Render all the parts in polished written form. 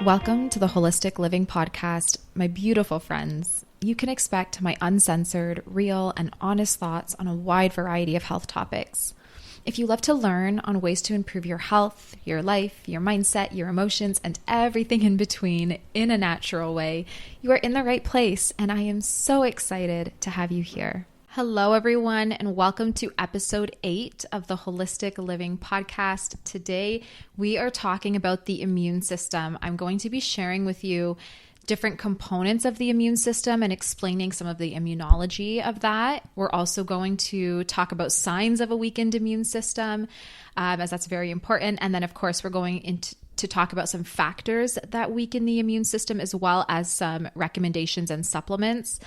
Welcome to the Holistic Living Podcast, my beautiful friends. You can expect my uncensored, real, and honest thoughts on a wide variety of health topics. If you love to learn on ways to improve your health, your life, your mindset, your emotions, and everything in between in a natural way, you are in the right place, and I am so excited to have you here. Hello, everyone, and welcome to episode 8 of the Holistic Living Podcast. Today, we are talking about the immune system. I'm going to be sharing with you different components of the immune system and explaining some of the immunology of that. We're also going to talk about signs of a weakened immune system, as that's very important. And then, of course, we're going to talk about some factors that weaken the immune system, as well as some recommendations and supplements.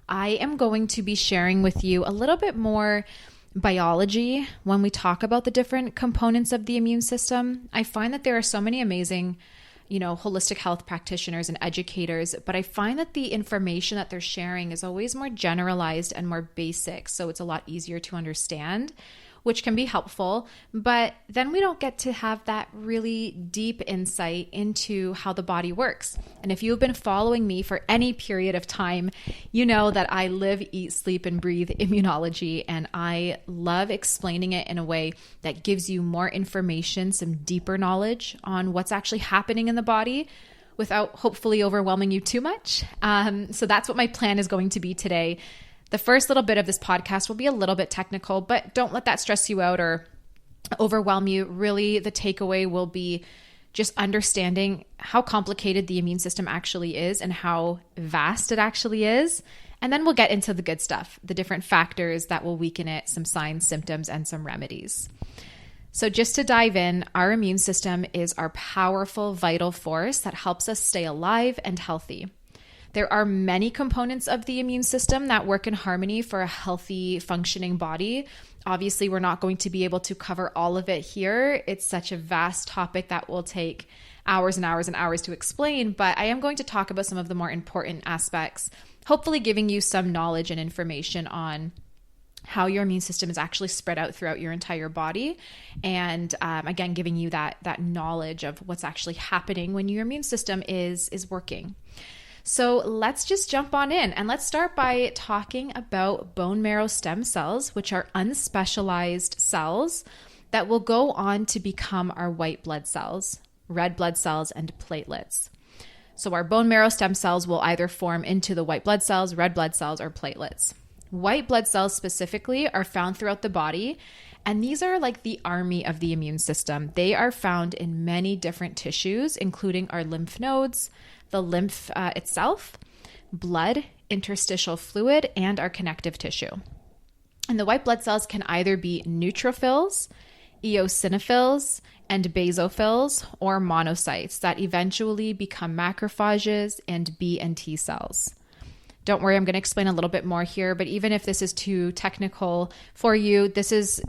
I am going to be sharing with you a little bit more biology when we talk about the different components of the immune system. I find that there are so many amazing, holistic health practitioners and educators, but I find that the information that they're sharing is always more generalized and more basic. So it's a lot easier to understand, which can be helpful, but then we don't get to have that really deep insight into how the body works. And if you've been following me for any period of time, you know that I live, eat, sleep, and breathe immunology, and I love explaining it in a way that gives you more information, some deeper knowledge on what's actually happening in the body without hopefully overwhelming you too much. So that's what my plan is going to be today. The first little bit of this podcast will be a little bit technical, but don't let that stress you out or overwhelm you. Really, the takeaway will be just understanding how complicated the immune system actually is and how vast it actually is. And then we'll get into the good stuff, the different factors that will weaken it, some signs, symptoms, and some remedies. So just to dive in, our immune system is our powerful, vital force that helps us stay alive and healthy. There are many components of the immune system that work in harmony for a healthy, functioning body. Obviously, we're not going to be able to cover all of it here. It's such a vast topic that will take hours and hours and hours to explain, but I am going to talk about some of the more important aspects, hopefully giving you some knowledge and information on how your immune system is actually spread out throughout your entire body. And again, giving you that knowledge of what's actually happening when your immune system is working. So let's just jump on in, and let's start by talking about bone marrow stem cells, which are unspecialized cells that will go on to become our white blood cells, red blood cells, and platelets. So our bone marrow stem cells will either form into the white blood cells, red blood cells, or platelets. White blood cells specifically are found throughout the body, and these are like the army of the immune system. They are found in many different tissues, including our lymph nodes, the lymph itself, blood, interstitial fluid, and our connective tissue. And the white blood cells can either be neutrophils, eosinophils, and basophils, or monocytes that eventually become macrophages and B and T cells. Don't worry, I'm going to explain a little bit more here, but even if this is too technical for you, this is,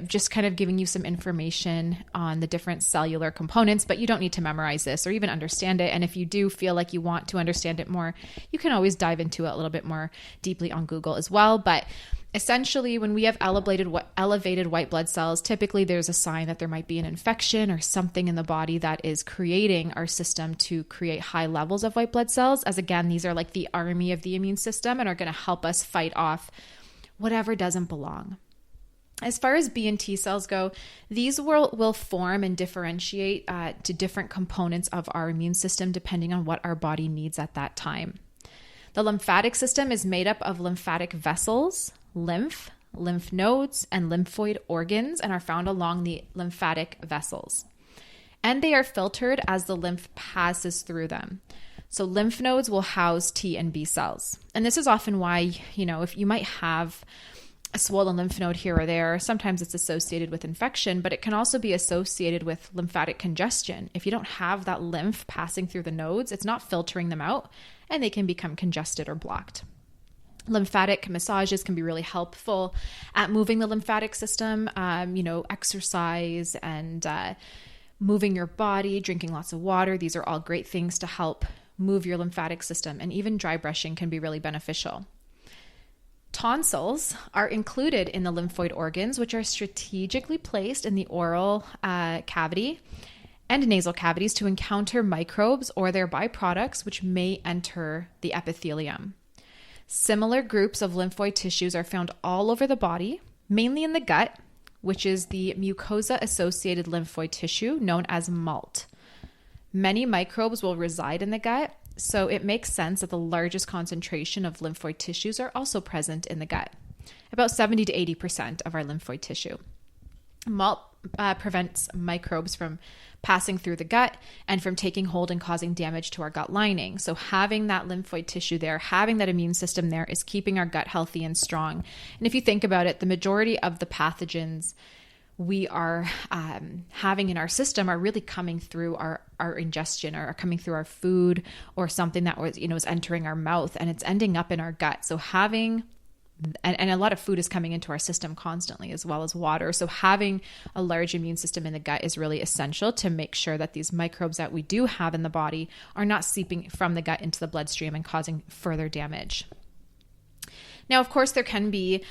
just kind of giving you some information on the different cellular components, but you don't need to memorize this or even understand it. And if you do feel like you want to understand it more, you can always dive into it a little bit more deeply on Google as well. But essentially, when we have elevated white blood cells, typically there's a sign that there might be an infection or something in the body that is creating our system to create high levels of white blood cells, as again, these are like the army of the immune system and are going to help us fight off whatever doesn't belong. As far as B and T cells go, these will form and differentiate to different components of our immune system depending on what our body needs at that time. The lymphatic system is made up of lymphatic vessels, lymph nodes, and lymphoid organs, and are found along the lymphatic vessels. And they are filtered as the lymph passes through them. So lymph nodes will house T and B cells. And this is often why, if you might have a swollen lymph node here or there, sometimes it's associated with infection, but it can also be associated with lymphatic congestion. If you don't have that lymph passing through the nodes, it's not filtering them out, and they can become congested or blocked. Lymphatic massages can be really helpful at moving the lymphatic system, exercise and moving your body, drinking lots of water. These are all great things to help move your lymphatic system, and even dry brushing can be really beneficial. Tonsils are included in the lymphoid organs, which are strategically placed in the oral cavity, and nasal cavities to encounter microbes or their byproducts, which may enter the epithelium. Similar groups of lymphoid tissues are found all over the body, mainly in the gut, which is the mucosa-associated lymphoid tissue known as MALT. Many microbes will reside in the gut, so it makes sense that the largest concentration of lymphoid tissues are also present in the gut, about 70 to 80% of our lymphoid tissue. MALT prevents microbes from passing through the gut and from taking hold and causing damage to our gut lining. So having that lymphoid tissue there, having that immune system there is keeping our gut healthy and strong. And if you think about it, the majority of the pathogens we are having in our system are really coming through our ingestion, or are coming through our food, or something that was, is entering our mouth and it's ending up in our gut. So having and a lot of food is coming into our system constantly, as well as water. So having a large immune system in the gut is really essential to make sure that these microbes that we do have in the body are not seeping from the gut into the bloodstream and causing further damage. Now, of course, there can be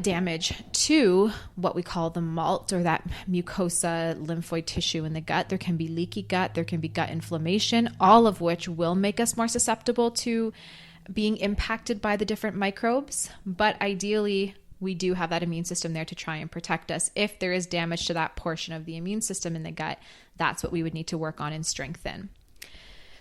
damage to what we call the MALT, or that mucosa lymphoid tissue in the gut. There can be leaky gut, there can be gut inflammation, all of which will make us more susceptible to being impacted by the different microbes. But ideally, we do have that immune system there to try and protect us. If there is damage to that portion of the immune system in the gut, that's what we would need to work on and strengthen.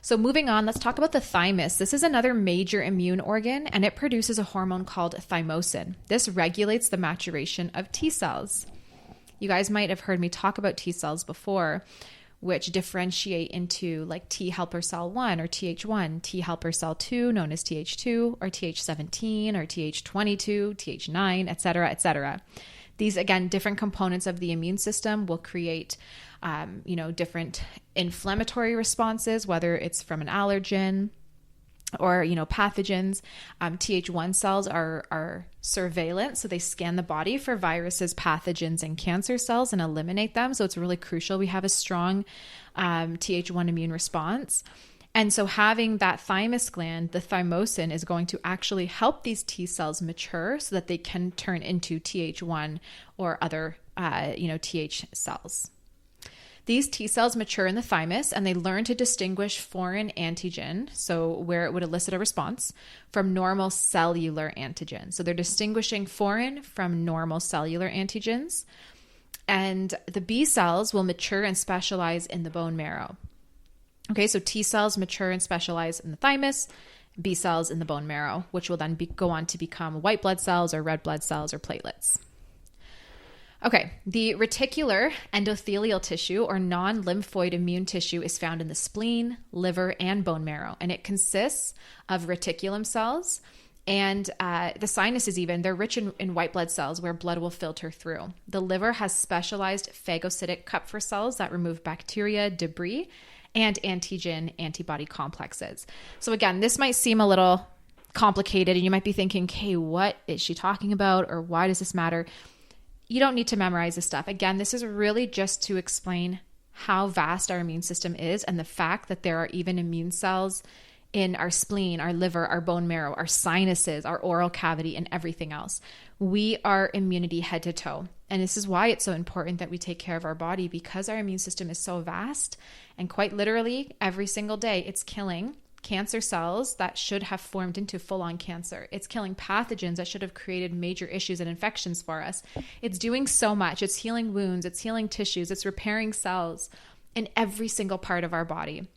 So moving on, let's talk about the thymus. This is another major immune organ, and it produces a hormone called thymosin. This regulates the maturation of T cells. You guys might have heard me talk about T cells before, which differentiate into like T helper cell 1 or Th1, T helper cell 2 known as Th2, or Th17 or Th22, Th9, etc., etc. These, again, different components of the immune system will create, different inflammatory responses, whether it's from an allergen or, pathogens. Th1 cells are surveillance. So they scan the body for viruses, pathogens, and cancer cells and eliminate them. So it's really crucial we have a strong Th1 immune response. And so having that thymus gland, the thymosin, is going to actually help these T cells mature so that they can turn into Th1 or other, Th cells. These T cells mature in the thymus and they learn to distinguish foreign antigen, so where it would elicit a response, from normal cellular antigen. So they're distinguishing foreign from normal cellular antigens. And the B cells will mature and specialize in the bone marrow. Okay, so T cells mature and specialize in the thymus, B cells in the bone marrow, which will then go on to become white blood cells or red blood cells or platelets. Okay, the reticular endothelial tissue, or non-lymphoid immune tissue, is found in the spleen, liver, and bone marrow, and it consists of reticulum cells and the sinuses even. They're rich in white blood cells where blood will filter through. The liver has specialized phagocytic Kupffer cells that remove bacteria, debris, and antigen antibody complexes. So again, this might seem a little complicated, and you might be thinking, okay, what is she talking about, or why does this matter? You don't need to memorize this stuff. Again, this is really just to explain how vast our immune system is, and the fact that there are even immune cells in our spleen, our liver, our bone marrow, our sinuses, our oral cavity, and everything else. We are immunity head to toe. And this is why it's so important that we take care of our body, because our immune system is so vast, and quite literally every single day it's killing cancer cells that should have formed into full-on cancer. It's killing pathogens that should have created major issues and infections for us. It's doing so much. It's healing wounds, it's healing tissues, it's repairing cells in every single part of our body.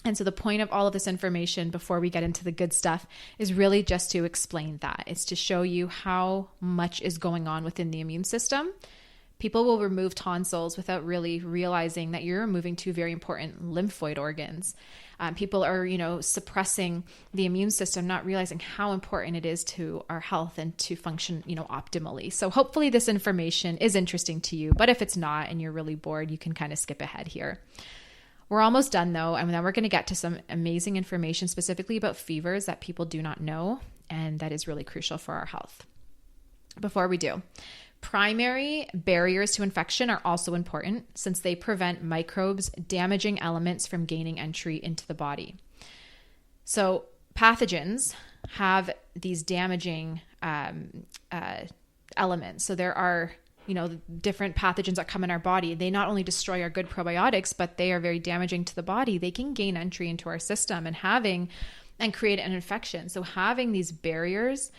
And so the point of all of this information before we get into the good stuff is really just to explain that. It's to show you how much is going on within the immune system. People will remove tonsils without really realizing that you're removing two very important lymphoid organs. People are, suppressing the immune system, not realizing how important it is to our health and to function, optimally. So hopefully this information is interesting to you, but if it's not and you're really bored, you can kind of skip ahead here. We're almost done though, and then we're going to get to some amazing information specifically about fevers that people do not know, and that is really crucial for our health. Before we do, primary barriers to infection are also important since they prevent microbes damaging elements from gaining entry into the body. So pathogens have these damaging elements. So there are the different pathogens that come in our body, they not only destroy our good probiotics, but they are very damaging to the body. They can gain entry into our system and create an infection. So having these barriers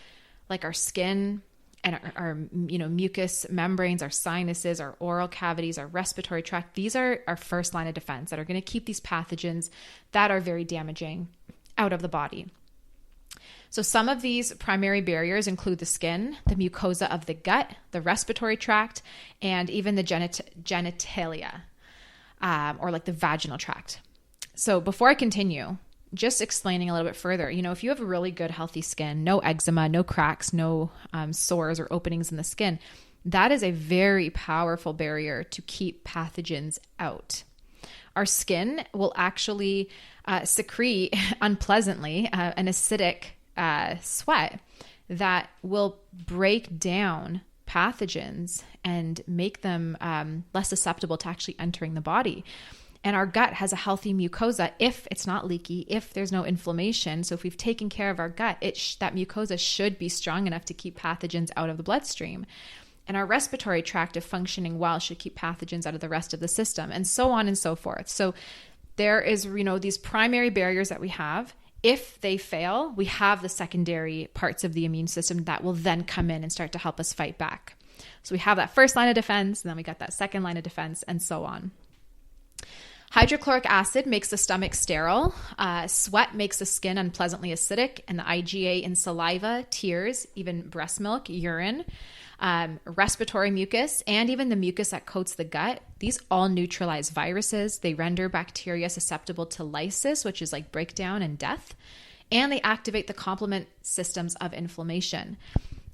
like our skin and our mucous membranes, our sinuses, our oral cavities, our respiratory tract, these are our first line of defense that are going to keep these pathogens that are very damaging out of the body. So some of these primary barriers include the skin, the mucosa of the gut, the respiratory tract, and even the genitalia, or like the vaginal tract. So before I continue, just explaining a little bit further, if you have a really good, healthy skin, no eczema, no cracks, no sores or openings in the skin, that is a very powerful barrier to keep pathogens out. Our skin will actually secrete unpleasantly an acidic sweat that will break down pathogens and make them less susceptible to actually entering the body. And our gut has a healthy mucosa if it's not leaky, if there's no inflammation. So if we've taken care of our gut, that mucosa should be strong enough to keep pathogens out of the bloodstream. And our respiratory tract, if functioning well, should keep pathogens out of the rest of the system, and so on and so forth. So there is, these primary barriers that we have. If they fail, we have the secondary parts of the immune system that will then come in and start to help us fight back. So we have that first line of defense, and then we got that second line of defense, and so on. Hydrochloric acid makes the stomach sterile. Sweat makes the skin unpleasantly acidic, and the IgA in saliva, tears, even breast milk, urine, respiratory mucus, and even the mucus that coats the gut. These all neutralize viruses. They render bacteria susceptible to lysis, which is like breakdown and death, and they activate the complement systems of inflammation.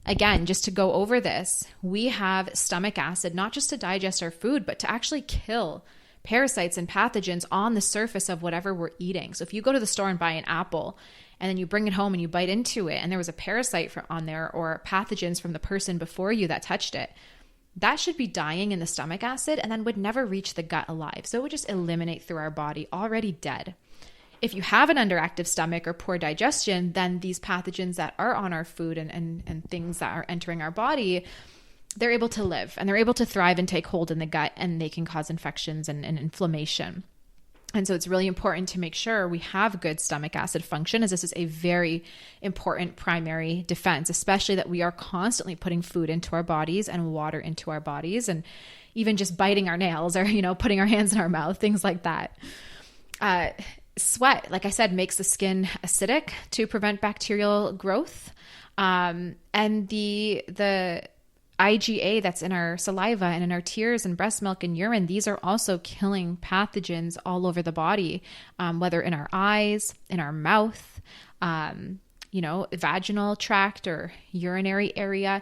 Again, just to go over this, we have stomach acid not just to digest our food, but to actually kill parasites and pathogens on the surface of whatever we're eating. So if you go to the store and buy an apple and then you bring it home and you bite into it and there was a parasite on there or pathogens from the person before you that touched it, that should be dying in the stomach acid and then would never reach the gut alive. So it would just eliminate through our body already dead. If you have an underactive stomach or poor digestion, then these pathogens that are on our food and things that are entering our body, they're able to live and they're able to thrive and take hold in the gut, and they can cause infections and inflammation. And so it's really important to make sure we have good stomach acid function, as this is a very important primary defense, especially that we are constantly putting food into our bodies and water into our bodies, and even just biting our nails or, putting our hands in our mouth, things like that. Sweat, like I said, makes the skin acidic to prevent bacterial growth. And the IgA that's in our saliva and in our tears and breast milk and urine, these are also killing pathogens all over the body, whether in our eyes, in our mouth, vaginal tract or urinary area,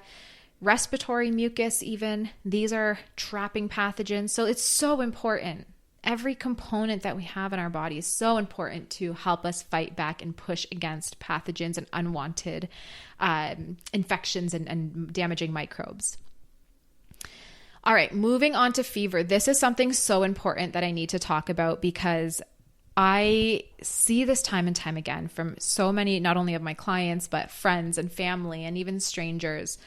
respiratory mucus even. These are trapping pathogens. So it's so important. Every component that we have in our body is so important to help us fight back and push against pathogens and unwanted infections and damaging microbes. All right, moving on to fever. This is something so important that I need to talk about because I see this time and time again from so many, not only of my clients, but friends and family and even strangers.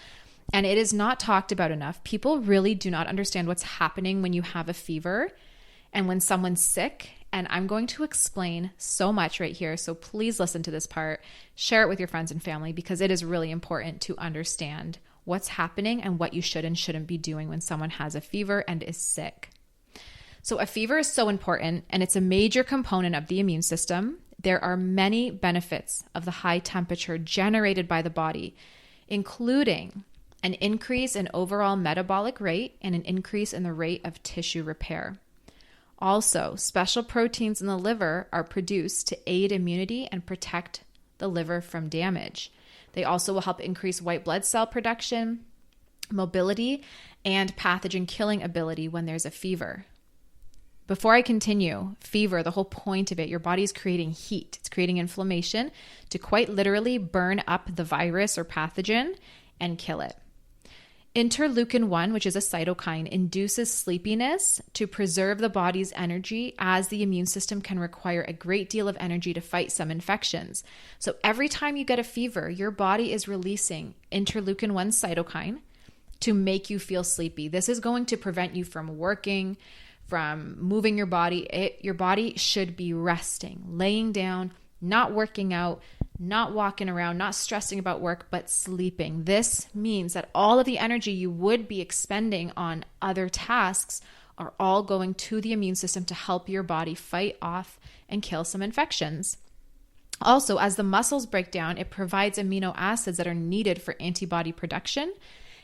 And it is not talked about enough. People really do not understand what's happening when you have a fever and when someone's sick. And I'm going to explain so much right here. So please listen to this part, share it with your friends and family, because it is really important to understand what's happening and what you should and shouldn't be doing when someone has a fever and is sick. So a fever is so important, and it's a major component of the immune system. There are many benefits of the high temperature generated by the body, including an increase in overall metabolic rate and an increase in the rate of tissue repair. Also, special proteins in the liver are produced to aid immunity and protect the liver from damage. They also will help increase white blood cell production, mobility, and pathogen killing ability when there's a fever. Before I continue, fever, the whole point of it, your body's creating heat. It's creating inflammation to quite literally burn up the virus or pathogen and kill it. Interleukin-1, which is a cytokine, induces sleepiness to preserve the body's energy, as the immune system can require a great deal of energy to fight some infections. So every time you get a fever, your body is releasing interleukin-1 cytokine, to make you feel sleepy. This is going to prevent you from working, from moving your body. Your body should be resting, laying down, not working out, not walking around, not stressing about work, but sleeping. This means that all of the energy you would be expending on other tasks are all going to the immune system to help your body fight off and kill some infections. Also, as the muscles break down, it provides amino acids that are needed for antibody production.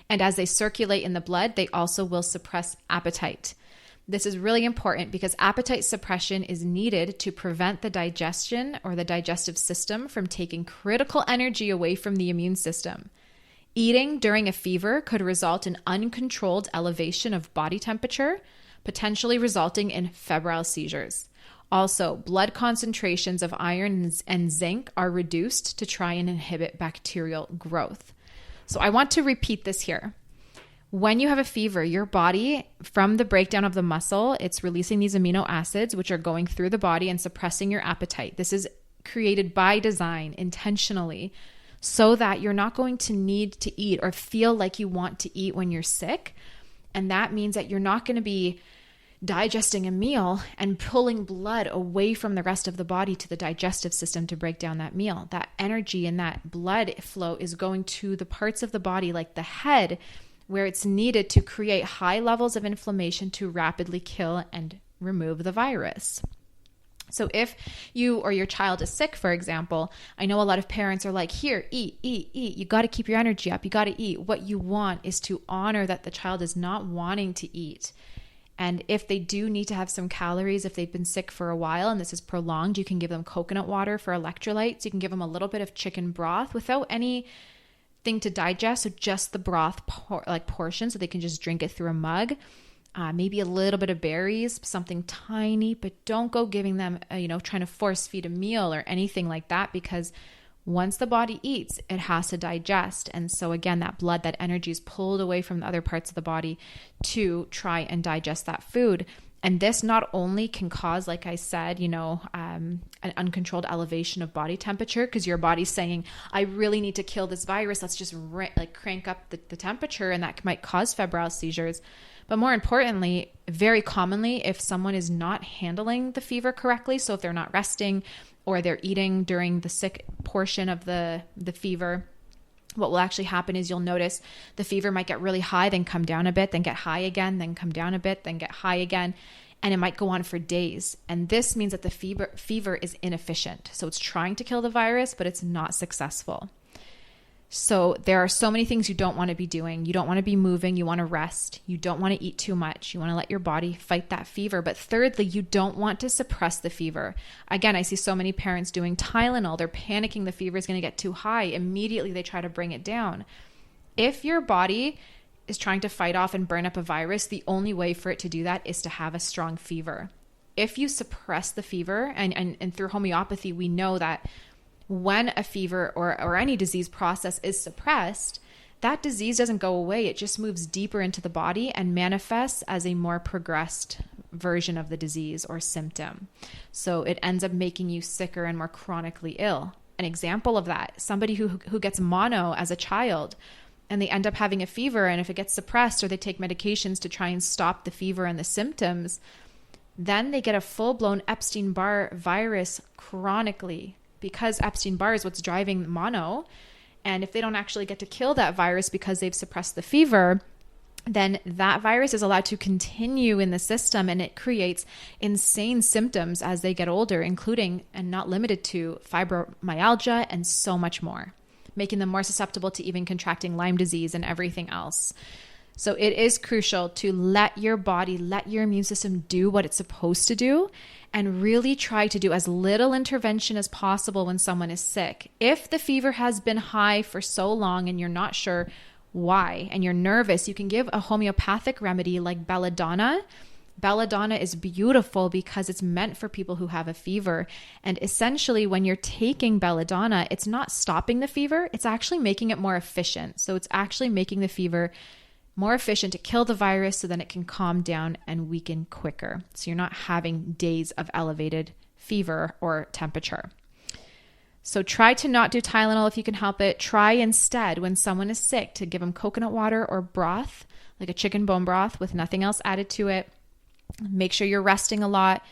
And as they circulate in the blood, they also will suppress appetite. This is really important because appetite suppression is needed to prevent the digestion or the digestive system from taking critical energy away from the immune system. Eating during a fever could result in uncontrolled elevation of body temperature, potentially resulting in febrile seizures. Also, blood concentrations of iron and zinc are reduced to try and inhibit bacterial growth. So I want to repeat this here. When you have a fever, your body, from the breakdown of the muscle, it's releasing these amino acids, which are going through the body and suppressing your appetite. This is created by design, intentionally, so that you're not going to need to eat or feel like you want to eat when you're sick. And that means that you're not going to be digesting a meal and pulling blood away from the rest of the body to the digestive system to break down that meal. That energy and that blood flow is going to the parts of the body like the head, where it's needed to create high levels of inflammation to rapidly kill and remove the virus. So if you or your child is sick, for example, I know a lot of parents are like, here, eat. You got to keep your energy up. You got to eat. What you want is to honor that the child is not wanting to eat. And if they do need to have some calories, if they've been sick for a while and this is prolonged, you can give them coconut water for electrolytes. You can give them a little bit of chicken broth without anything to digest, so just the broth portion, so they can just drink it through a mug. Maybe a little bit of berries, something tiny, but don't go giving them, trying to force feed a meal or anything like that, because once the body eats, it has to digest. And so again, that blood, that energy is pulled away from the other parts of the body to try and digest that food. And this not only can cause, like I said, an uncontrolled elevation of body temperature, because your body's saying, I really need to kill this virus. Let's just crank up the temperature, and that might cause febrile seizures. But more importantly, very commonly, if someone is not handling the fever correctly, so if they're not resting or they're eating during the sick portion of the fever, what will actually happen is you'll notice the fever might get really high, then come down a bit, then get high again, then come down a bit, then get high again. And it might go on for days. And this means that the fever is inefficient. So it's trying to kill the virus, but it's not successful. So there are so many things you don't want to be doing. You don't want to be moving. You want to rest. You don't want to eat too much. You want to let your body fight that fever. But thirdly, you don't want to suppress the fever. Again, I see so many parents doing Tylenol. They're panicking the fever is going to get too high. Immediately they try to bring it down. If your body is trying to fight off and burn up a virus, the only way for it to do that is to have a strong fever. If you suppress the fever, and through homeopathy, we know that when a fever or any disease process is suppressed, that disease doesn't go away. It just moves deeper into the body and manifests as a more progressed version of the disease or symptom. So it ends up making you sicker and more chronically ill. An example of that, somebody who gets mono as a child, and they end up having a fever, and if it gets suppressed or they take medications to try and stop the fever and the symptoms, then they get a full-blown Epstein-Barr virus chronically, because Epstein-Barr is what's driving mono. And if they don't actually get to kill that virus because they've suppressed the fever, then that virus is allowed to continue in the system, and it creates insane symptoms as they get older, including and not limited to fibromyalgia and so much more, making them more susceptible to even contracting Lyme disease and everything else. So it is crucial to let your body, let your immune system do what it's supposed to do, and really try to do as little intervention as possible when someone is sick. If the fever has been high for so long and you're not sure why, and you're nervous, you can give a homeopathic remedy like belladonna. Belladonna is beautiful because it's meant for people who have a fever. And essentially, when you're taking belladonna, it's not stopping the fever, it's actually making it more efficient. So it's actually making the fever more efficient to kill the virus, so then it can calm down and weaken quicker. So you're not having days of elevated fever or temperature. So try to not do Tylenol if you can help it. Try instead, when someone is sick, to give them coconut water or broth, like a chicken bone broth with nothing else added to it. Make sure you're resting a lot.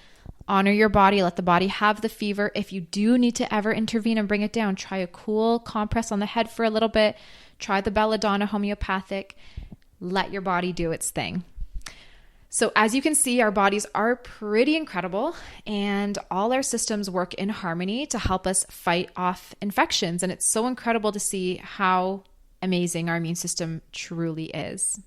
Honor your body. Let the body have the fever. If you do need to ever intervene and bring it down, try a cool compress on the head for a little bit. Try the belladonna homeopathic. Let your body do its thing. So as you can see, our bodies are pretty incredible, and all our systems work in harmony to help us fight off infections. And it's so incredible to see how amazing our immune system truly is.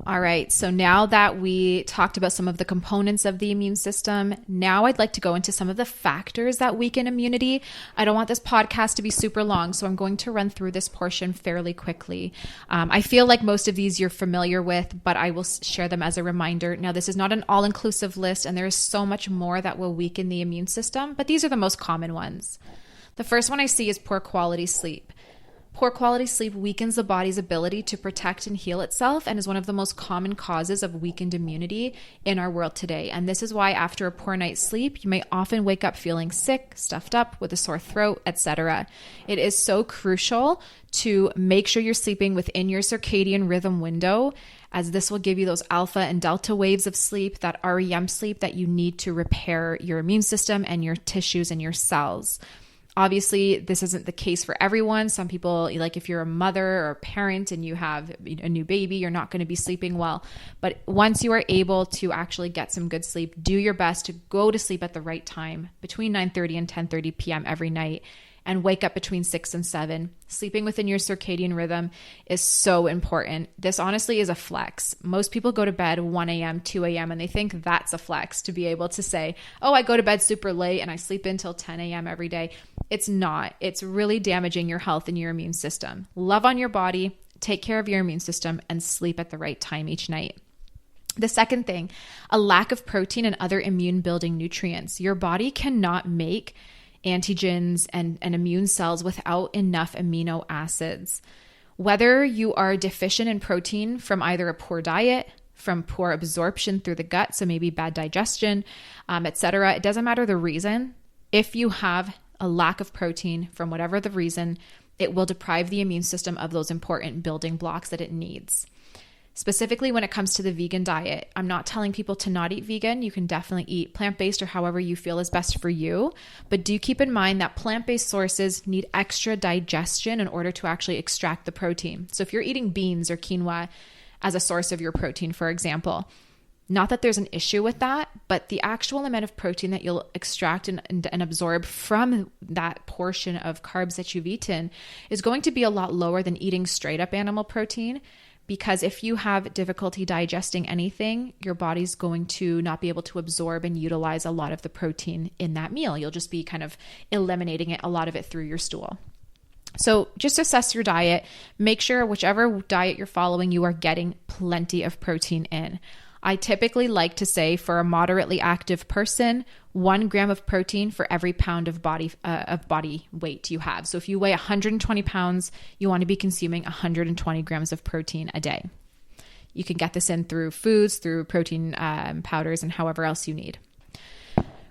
All right, so now that we talked about some of the components of the immune system, now I'd like to go into some of the factors that weaken immunity. I don't want this podcast to be super long, so I'm going to run through this portion fairly quickly. I feel like most of these you're familiar with, but I will share them as a reminder. Now, this is not an all-inclusive list, and there is so much more that will weaken the immune system, but these are the most common ones. The first one I see is poor quality sleep. Poor quality sleep weakens the body's ability to protect and heal itself and is one of the most common causes of weakened immunity in our world today. And this is why after a poor night's sleep, you may often wake up feeling sick, stuffed up, with a sore throat, etc. It is so crucial to make sure you're sleeping within your circadian rhythm window, as this will give you those alpha and delta waves of sleep, that REM sleep that you need to repair your immune system and your tissues and your cells. Obviously, this isn't the case for everyone. Some people, like if you're a mother or a parent and you have a new baby, you're not going to be sleeping well. But once you are able to actually get some good sleep, do your best to go to sleep at the right time, between 9:30 and 10:30 p.m. every night, and wake up between 6 and 7. Sleeping within your circadian rhythm is so important. This honestly is a flex. Most people go to bed 1 a.m., 2 a.m., and they think that's a flex to be able to say, oh, I go to bed super late and I sleep until 10 a.m. every day. It's not. It's really damaging your health and your immune system. Love on your body, take care of your immune system, and sleep at the right time each night. The second thing, a lack of protein and other immune building nutrients. Your body cannot make antigens and immune cells without enough amino acids. Whether you are deficient in protein from either a poor diet, from poor absorption through the gut, so maybe bad digestion, etc., it doesn't matter the reason. If you have a lack of protein from whatever the reason, it will deprive the immune system of those important building blocks that it needs. Specifically when it comes to the vegan diet, I'm not telling people to not eat vegan. You can definitely eat plant-based or however you feel is best for you. But do keep in mind that plant-based sources need extra digestion in order to actually extract the protein. So if you're eating beans or quinoa as a source of your protein, for example, not that there's an issue with that, but the actual amount of protein that you'll extract and absorb from that portion of carbs that you've eaten is going to be a lot lower than eating straight up animal protein. Because if you have difficulty digesting anything, your body's going to not be able to absorb and utilize a lot of the protein in that meal. You'll just be kind of eliminating it, a lot of it through your stool. So just assess your diet. Make sure whichever diet you're following, you are getting plenty of protein in. I typically like to say for a moderately active person, 1 gram of protein for every pound of body weight you have. So if you weigh 120 pounds, you want to be consuming 120 grams of protein a day. You can get this in through foods, through protein powders, and however else you need.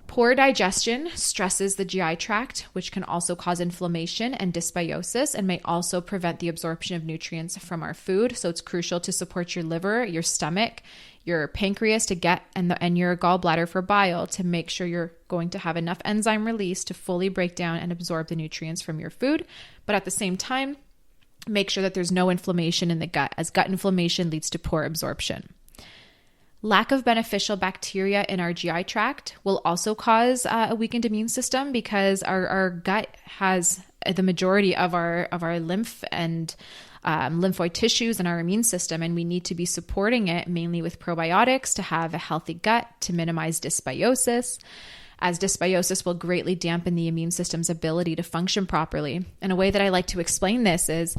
Poor digestion stresses the GI tract, which can also cause inflammation and dysbiosis and may also prevent the absorption of nutrients from our food. So it's crucial to support your liver, your stomach, your pancreas to get and your gallbladder for bile to make sure you're going to have enough enzyme release to fully break down and absorb the nutrients from your food. But at the same time, make sure that there's no inflammation in the gut, as gut inflammation leads to poor absorption. Lack of beneficial bacteria in our GI tract will also cause a weakened immune system, because our gut has the majority of our lymph and lymphoid tissues in our immune system, and we need to be supporting it mainly with probiotics to have a healthy gut to minimize dysbiosis, as dysbiosis will greatly dampen the immune system's ability to function properly. And a way that I like to explain this is,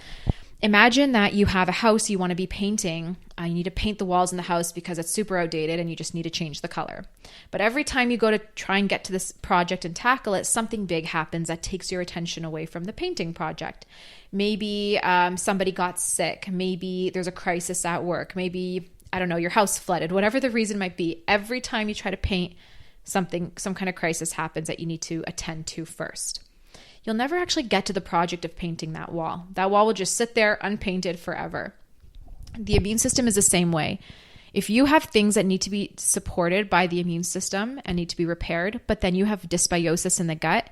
imagine that you have a house you want to be painting. You need to paint the walls in the house because it's super outdated and you just need to change the color. But every time you go to try and get to this project and tackle it, something big happens that takes your attention away from the painting project. Maybe somebody got sick. Maybe there's a crisis at work. Maybe, I don't know, your house flooded. Whatever the reason might be, every time you try to paint something, some kind of crisis happens that you need to attend to first. you'll never actually get to the project of painting that wall. That wall will just sit there unpainted forever. The immune system is the same way. If you have things that need to be supported by the immune system and need to be repaired, but then you have dysbiosis in the gut,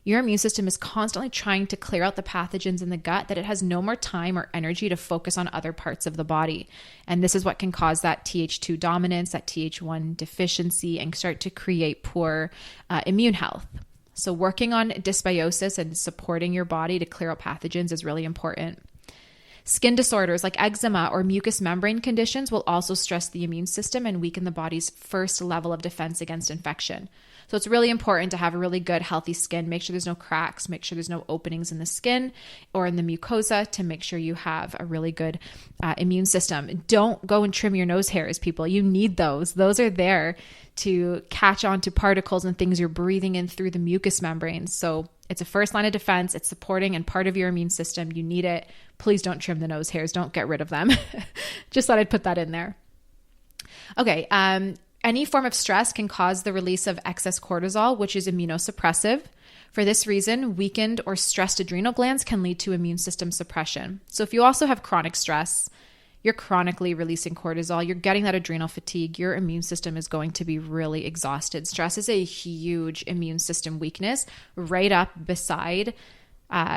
your immune system is constantly trying to clear out the pathogens in the gut that it has no more time or energy to focus on other parts of the body. And this is what can cause that Th2 dominance, that Th1 deficiency, and start to create poor immune health. So working on dysbiosis and supporting your body to clear out pathogens is really important. Skin disorders like eczema or mucous membrane conditions will also stress the immune system and weaken the body's first level of defense against infection. So it's really important to have a really good, healthy skin. Make sure there's no cracks. Make sure there's no openings in the skin or in the mucosa to make sure you have a really good immune system. Don't go and trim your nose hairs, people. You need those. Those are there to catch on to particles and things you're breathing in through the mucous membranes. So it's a first line of defense. It's supporting and part of your immune system. You need it. Please don't trim the nose hairs. Don't get rid of them. Just thought I'd put that in there. Okay. Any form of stress can cause the release of excess cortisol, which is immunosuppressive. For this reason, weakened or stressed adrenal glands can lead to immune system suppression. So if you also have chronic stress, you're chronically releasing cortisol, you're getting that adrenal fatigue, your immune system is going to be really exhausted. Stress is a huge immune system weakness right up beside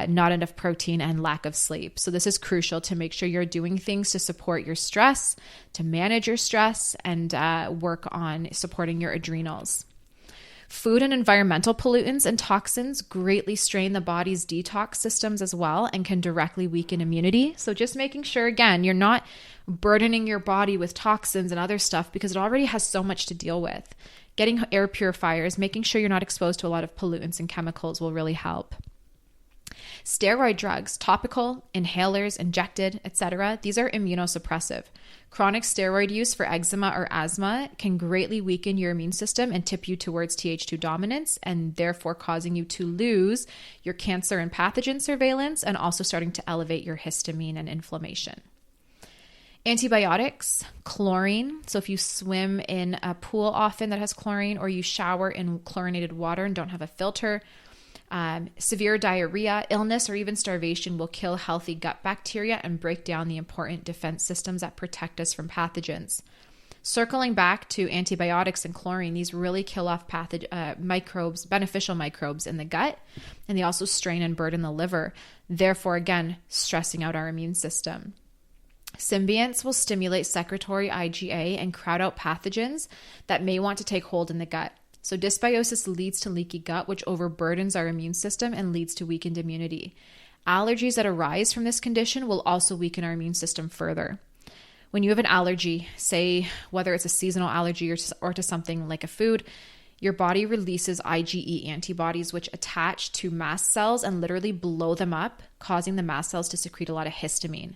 not enough protein and lack of sleep. So this is crucial to make sure you're doing things to support your stress, to manage your stress, and work on supporting your adrenals. Food and environmental pollutants and toxins greatly strain the body's detox systems as well and can directly weaken immunity. So just making sure, again, you're not burdening your body with toxins and other stuff because it already has so much to deal with. Getting air purifiers, making sure you're not exposed to a lot of pollutants and chemicals will really help. Steroid drugs, topical, inhalers, injected, etc., these are immunosuppressive. Chronic steroid use for eczema or asthma can greatly weaken your immune system and tip you towards Th2 dominance and therefore causing you to lose your cancer and pathogen surveillance and also starting to elevate your histamine and inflammation. Antibiotics, chlorine. So if you swim in a pool often that has chlorine or you shower in chlorinated water and don't have a filter, severe diarrhea, illness, or even starvation will kill healthy gut bacteria and break down the important defense systems that protect us from pathogens. Circling back to antibiotics and chlorine, these really kill off microbes, beneficial microbes in the gut, and they also strain and burden the liver, therefore, again, stressing out our immune system. Symbionts will stimulate secretory IgA and crowd out pathogens that may want to take hold in the gut. So dysbiosis leads to leaky gut, which overburdens our immune system and leads to weakened immunity. Allergies that arise from this condition will also weaken our immune system further. When you have an allergy, say whether it's a seasonal allergy or to something like a food, your body releases IgE antibodies, which attach to mast cells and literally blow them up, causing the mast cells to secrete a lot of histamine.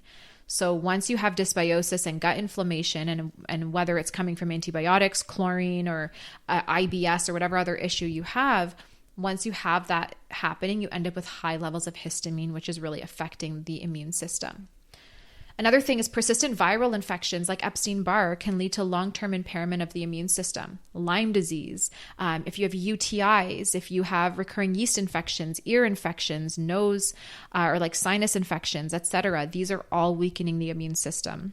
So once you have dysbiosis and gut inflammation, and whether it's coming from antibiotics, chlorine, or IBS, or whatever other issue you have, once you have that happening, you end up with high levels of histamine, which is really affecting the immune system. Another thing is persistent viral infections like Epstein-Barr can lead to long-term impairment of the immune system. Lyme disease, if you have UTIs, if you have recurring yeast infections, ear infections, nose or like sinus infections, etc., these are all weakening the immune system.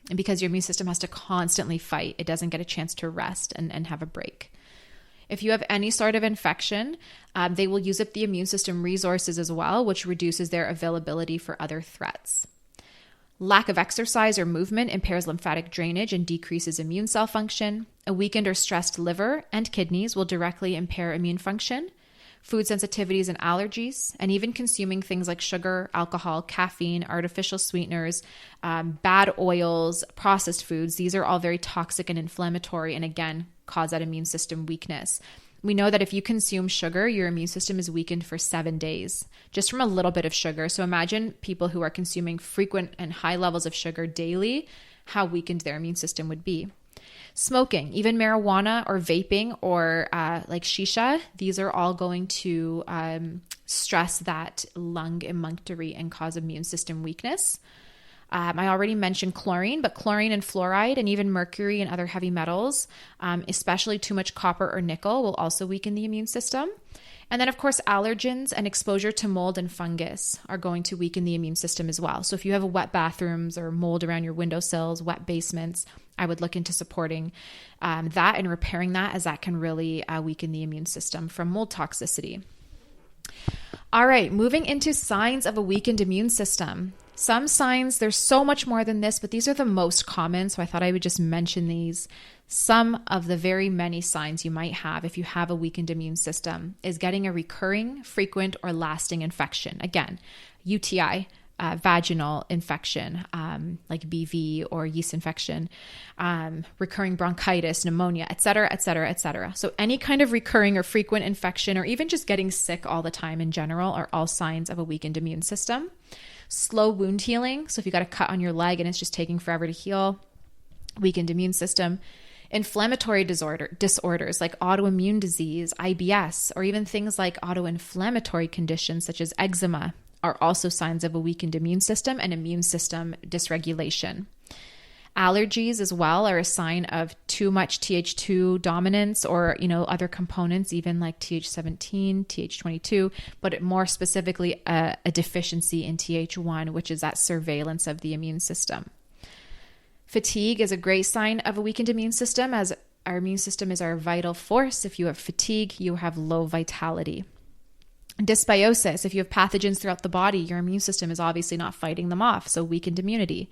And because your immune system has to constantly fight, it doesn't get a chance to rest and have a break. If you have any sort of infection, they will use up the immune system resources as well, which reduces their availability for other threats. Lack of exercise or movement impairs lymphatic drainage and decreases immune cell function. A weakened or stressed liver and kidneys will directly impair immune function. Food sensitivities and allergies, and even consuming things like sugar, alcohol, caffeine, artificial sweeteners, bad oils, processed foods, these are all very toxic and inflammatory and again, cause that immune system weakness. We know that if you consume sugar, your immune system is weakened for 7 days, just from a little bit of sugar. So imagine people who are consuming frequent and high levels of sugar daily, how weakened their immune system would be. Smoking, even marijuana or vaping or like shisha, these are all going to stress that lung emunctory and cause immune system weakness. I already mentioned chlorine, but chlorine and fluoride and even mercury and other heavy metals, especially too much copper or nickel, will also weaken the immune system. And then, of course, allergens and exposure to mold and fungus are going to weaken the immune system as well. So if you have wet bathrooms or mold around your windowsills, wet basements, I would look into supporting that and repairing that, as that can really weaken the immune system from mold toxicity. All right, moving into signs of a weakened immune system. Some signs, there's so much more than this, but these are the most common, so I thought I would just mention these. Some of the very many signs you might have if you have a weakened immune system is getting a recurring, frequent, or lasting infection. Again, UTI, vaginal infection, like BV or yeast infection, recurring bronchitis, pneumonia, et cetera, et cetera, et cetera. So any kind of recurring or frequent infection, or even just getting sick all the time in general, are all signs of a weakened immune system. Slow wound healing. So if you got a cut on your leg and it's just taking forever to heal, weakened immune system. Inflammatory disorders like autoimmune disease, IBS, or even things like autoinflammatory conditions such as eczema are also signs of a weakened immune system and immune system dysregulation. Allergies as well are a sign of too much Th2 dominance, or, other components, even like Th17, Th22, but more specifically a deficiency in Th1, which is that surveillance of the immune system. Fatigue is a great sign of a weakened immune system, as our immune system is our vital force. If you have fatigue, you have low vitality. Dysbiosis, if you have pathogens throughout the body, your immune system is obviously not fighting them off, so weakened immunity.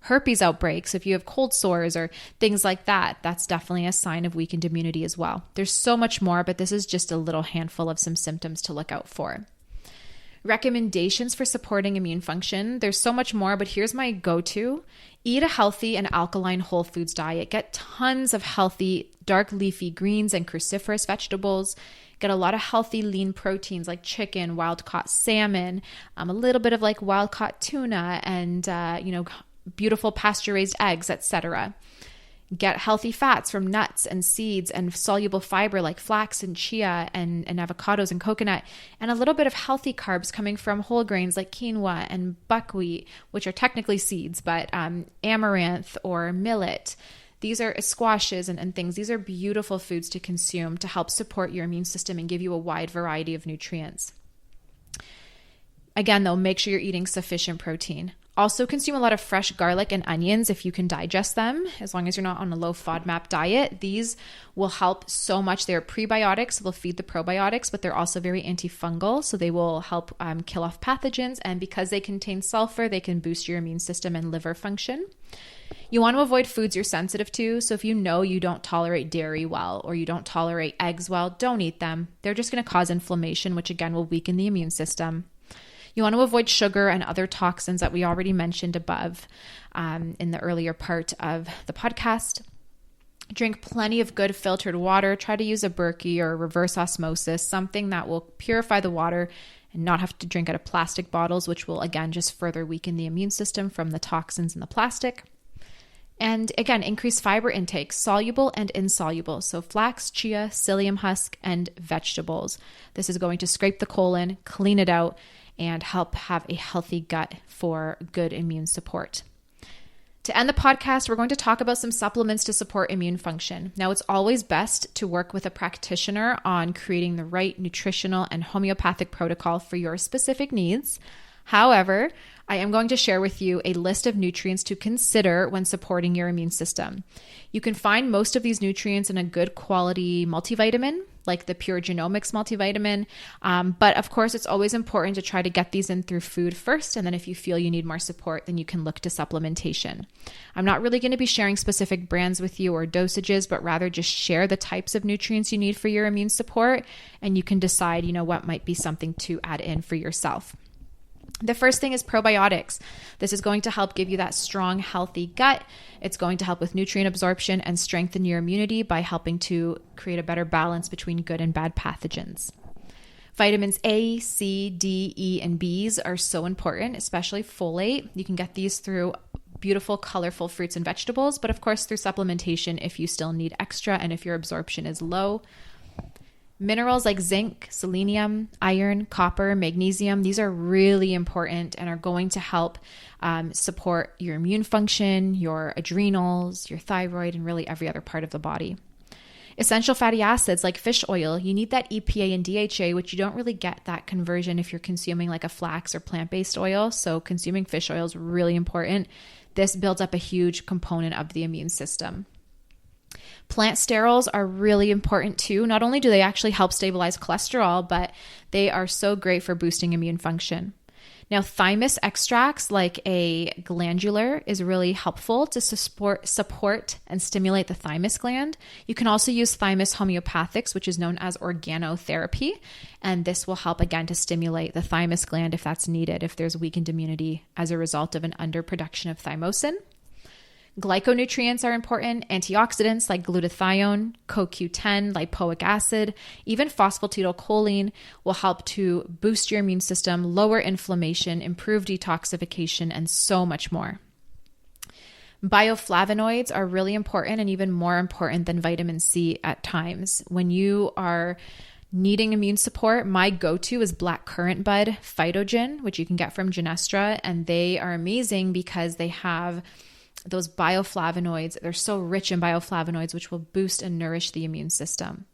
Herpes outbreaks, if you have cold sores or things like that, that's definitely a sign of weakened immunity as well. There's so much more, but this is just a little handful of some symptoms to look out for. Recommendations for supporting immune function. There's so much more, but here's my go-to. Eat a healthy and alkaline whole foods diet. Get tons of healthy dark leafy greens and cruciferous vegetables. Get a lot of healthy lean proteins like chicken, wild-caught salmon, a little bit of like wild-caught tuna, and beautiful pasture-raised eggs, etc. Get healthy fats from nuts and seeds, and soluble fiber like flax and chia and avocados and coconut, and a little bit of healthy carbs coming from whole grains like quinoa and buckwheat, which are technically seeds, but amaranth or millet. These are squashes and things. These are beautiful foods to consume to help support your immune system and give you a wide variety of nutrients. Again, though, make sure you're eating sufficient protein. Also consume a lot of fresh garlic and onions if you can digest them, as long as you're not on a low FODMAP diet. These will help so much. They're prebiotics, so they'll feed the probiotics, but they're also very antifungal, so they will help kill off pathogens. And because they contain sulfur, they can boost your immune system and liver function. You want to avoid foods you're sensitive to. So if you know you don't tolerate dairy well, or you don't tolerate eggs well, don't eat them. They're just going to cause inflammation, which again will weaken the immune system. You want to avoid sugar and other toxins that we already mentioned above in the earlier part of the podcast. Drink plenty of good filtered water. Try to use a Berkey or reverse osmosis, something that will purify the water and not have to drink out of plastic bottles, which will again just further weaken the immune system from the toxins in the plastic. And again, increase fiber intake, soluble and insoluble. So flax, chia, psyllium husk, and vegetables. This is going to scrape the colon, clean it out, and help have a healthy gut for good immune support. To end the podcast, we're going to talk about some supplements to support immune function. Now, it's always best to work with a practitioner on creating the right nutritional and homeopathic protocol for your specific needs. However, I am going to share with you a list of nutrients to consider when supporting your immune system. You can find most of these nutrients in a good quality multivitamin, like the Pure Genomics multivitamin. But of course, it's always important to try to get these in through food first. And then if you feel you need more support, then you can look to supplementation. I'm not really going to be sharing specific brands with you or dosages, but rather just share the types of nutrients you need for your immune support. And you can decide, what might be something to add in for yourself. The first thing is probiotics. This is going to help give you that strong, healthy gut. It's going to help with nutrient absorption and strengthen your immunity by helping to create a better balance between good and bad pathogens. Vitamins A, C, D, E, and Bs are so important, especially folate. You can get these through beautiful, colorful fruits and vegetables, but of course through supplementation if you still need extra and if your absorption is low. Minerals like zinc, selenium, iron, copper, magnesium, these are really important and are going to help support your immune function, your adrenals, your thyroid, and really every other part of the body. Essential fatty acids like fish oil, you need that EPA and DHA, which you don't really get that conversion if you're consuming like a flax or plant-based oil. So consuming fish oil is really important. This builds up a huge component of the immune system. Plant sterols are really important too. Not only do they actually help stabilize cholesterol, but they are so great for boosting immune function. Now, thymus extracts like a glandular is really helpful to support and stimulate the thymus gland. You can also use thymus homeopathics, which is known as organotherapy, and this will help again to stimulate the thymus gland if that's needed, if there's weakened immunity as a result of an underproduction of thymosin. Glyconutrients are important. Antioxidants like glutathione, CoQ10, lipoic acid, even phosphatidylcholine will help to boost your immune system, lower inflammation, improve detoxification, and so much more. Bioflavonoids are really important and even more important than vitamin C at times. When you are needing immune support, my go-to is black currant bud phytogen, which you can get from Genestra, and they are amazing because they have those bioflavonoids. They're so rich in bioflavonoids, which will boost and nourish the immune system.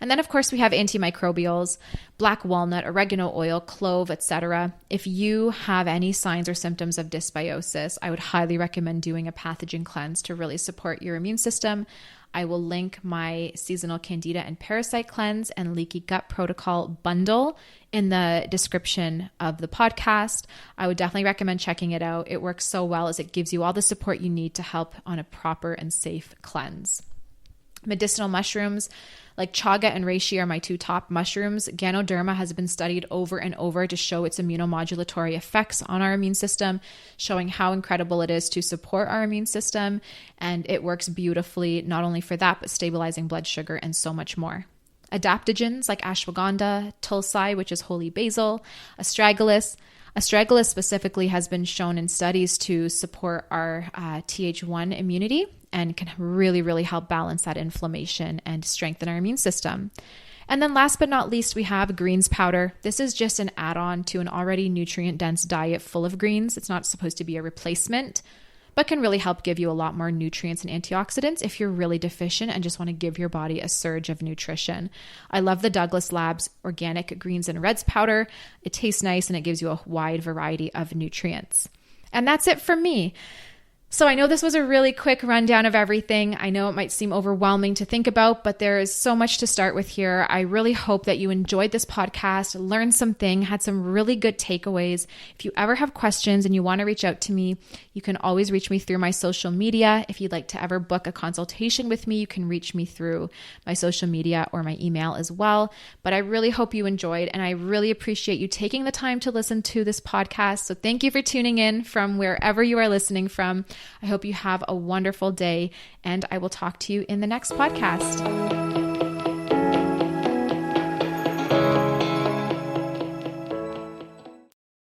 And then, of course, we have antimicrobials, black walnut, oregano oil, clove, etc. If you have any signs or symptoms of dysbiosis, I would highly recommend doing a pathogen cleanse to really support your immune system. I will link my seasonal candida and parasite cleanse and leaky gut protocol bundle in the description of the podcast. I would definitely recommend checking it out. It works so well as it gives you all the support you need to help on a proper and safe cleanse. Medicinal mushrooms like chaga and reishi are my two top mushrooms. Ganoderma has been studied over and over to show its immunomodulatory effects on our immune system, showing how incredible it is to support our immune system. And it works beautifully, not only for that, but stabilizing blood sugar and so much more. Adaptogens like ashwagandha, tulsi, which is holy basil, astragalus. Astragalus specifically has been shown in studies to support our Th1 immunity and can really, really help balance that inflammation and strengthen our immune system. And then last but not least, we have greens powder. This is just an add-on to an already nutrient-dense diet full of greens. It's not supposed to be a replacement, but can really help give you a lot more nutrients and antioxidants if you're really deficient and just want to give your body a surge of nutrition. I love the Douglas Labs organic greens and reds powder. It tastes nice and it gives you a wide variety of nutrients. And that's it from me. So I know this was a really quick rundown of everything. I know it might seem overwhelming to think about, but there is so much to start with here. I really hope that you enjoyed this podcast, learned something, had some really good takeaways. If you ever have questions and you want to reach out to me, you can always reach me through my social media. If you'd like to ever book a consultation with me, you can reach me through my social media or my email as well. But I really hope you enjoyed, and I really appreciate you taking the time to listen to this podcast. So thank you for tuning in from wherever you are listening from. I hope you have a wonderful day, and I will talk to you in the next podcast.